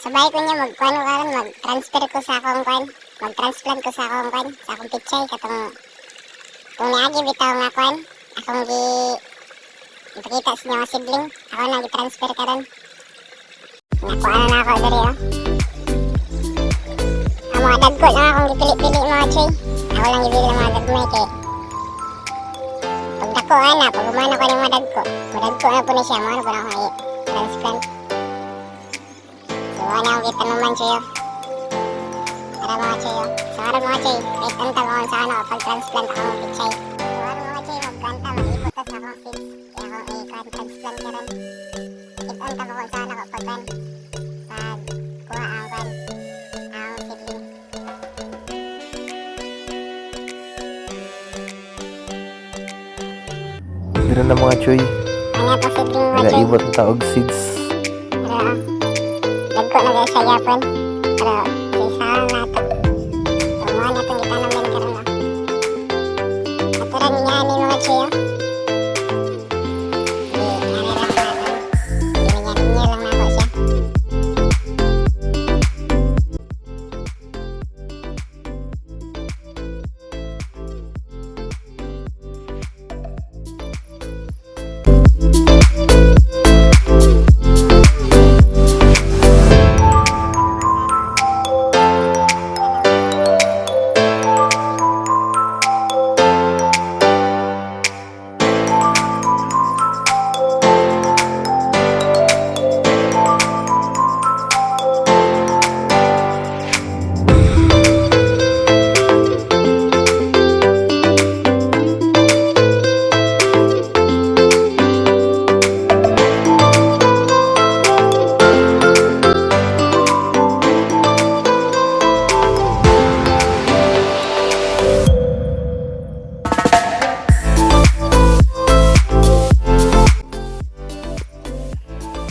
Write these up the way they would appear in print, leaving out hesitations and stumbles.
Sabay ko niya magkuhan ko karon, mag-transfer ko sa akong kuhan. Mag-transplant ko sa akong kuhan, sa akong pichay katong kung niagi bitaw nga kuhan, akong ipakita sa inyo nga sibling, ako na gi-transfer karon. Nakuha na ako diri oh. Ang mga dagko lang akong gipili-pili mga choy. Ako lang gipili ng mga dagmay kay pag dako ana, pag umano ko ng mga dagko na po na siya, mano po na ako i-transplant. So wala akong kitanuman choy oh. Para mga choy oh. So araw mga choy, kahit antag ako sa ano pag transplant akong pichay. So araw mga choy, magkanta, mag-ipot sa akong fix. Kaya akong i-transplant ka rin. Kahit antag ako sa ano pag kuha ang kan ang sibling. Dito na mga choy. Ano to sibling mga choy? Nagaibot na taog seeds. Pero dagko na guys sa Japan. Pero isa lang nato. Tumuha na itong itanong din karoon. Katuran niya ni mga choy. Binigyan lang nako siya.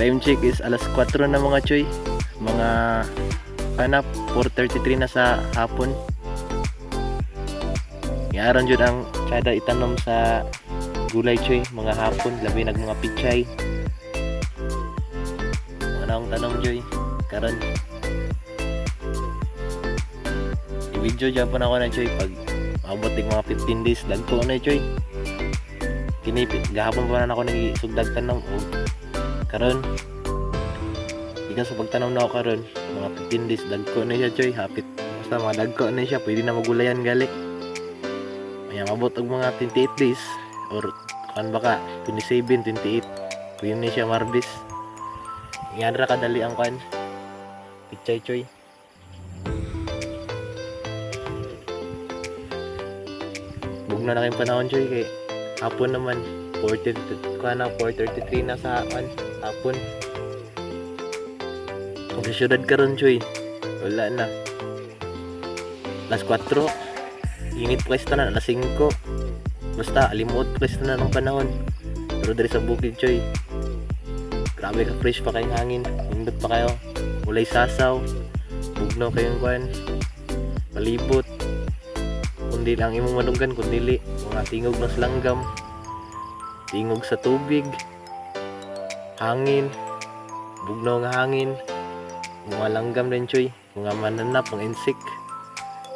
Time check is alas 4 na mga choy. Mga 4:33 na sa hapon. Yaron jud ang kada itanom sa gulay choy, mga hapon labi nag mga pichay. Anong tanom joy karon? I-video Japan ako na choy pag maabot ng mga 15 days dagko na choy. Kini gahapon pa na ako nagisugdag tanom o karon ikan sa pagtanom na ako karon mga 15 days dagko na siya choy, hapit basta mga dagko na siya, pwede na magulayan gali. Ayan, mabot og mga 28 days or kan baka 27, 28 pwede na siya marbis. Yan ra kadali ang kan pichay choy. Bugna na kayong panahon choy kay hapon naman 4:33 na sa hapon. Kung sa syudad karon choy, wala na. Alas 4, init pa na alas 5. Basta alimuot pa na ng panahon. Pero diri sa bukid choy, grabe ka fresh pa kayong hangin, hindot pa kayo. Ulay sasaw, bugnaw kayong kwan, palibot. Kundi lang imong madugan, kundi mga tingog ng langgam, tingog sa tubig, hangin, bugnaw nga hangin, mga langgam din choy, mga mananap, mga insik,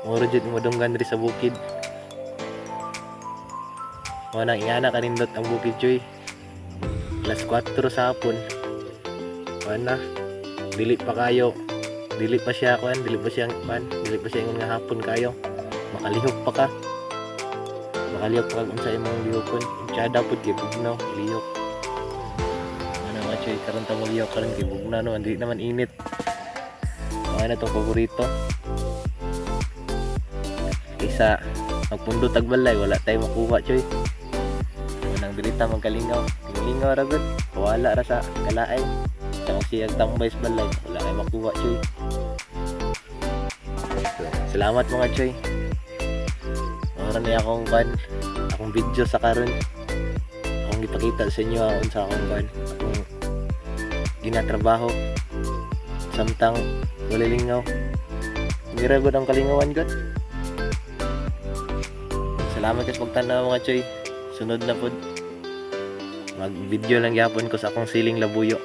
mga rujit madunggan diri sa bukid. Mga nang ingana kanindot ang bukid choy. Alas 4 sa hapon. Mana, dili pa kayo. Dili pa siya kuan, dili pa siya ingon nga hapon kayo. Makalihok pa ka. Makalihok pa kung sa imong lihokon. Tsada pud kay bugnaw, lihok. Ano nga choy, karon ta mo lihok karon kay bugnaw no, dili naman init. Mga na tong paborito. Isa magpundo tagbalay, wala tayo makuha choy. Manang dilita magkalingaw. Lingaw ra gud. Wala ra sa kalaay. Sa siyag tambay sa balay, wala kay makuha choy. So, salamat mga choy. Ora ni akong video sa karon. Akong gipakita sa inyo unsa akong akong ginatrabaho. Samtang wala lingaw. Gira gud ang kalingawan gud. Salamat sa pagtanaw mga choy. Sunod na pod mag-video lang gyapon ko sa akong siling labuyo.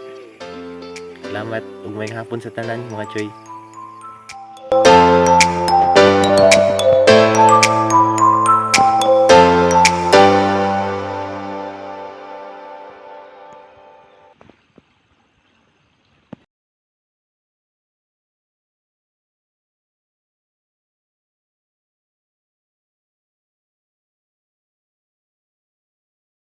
Salamat ug may hapon sa tanan mga choy.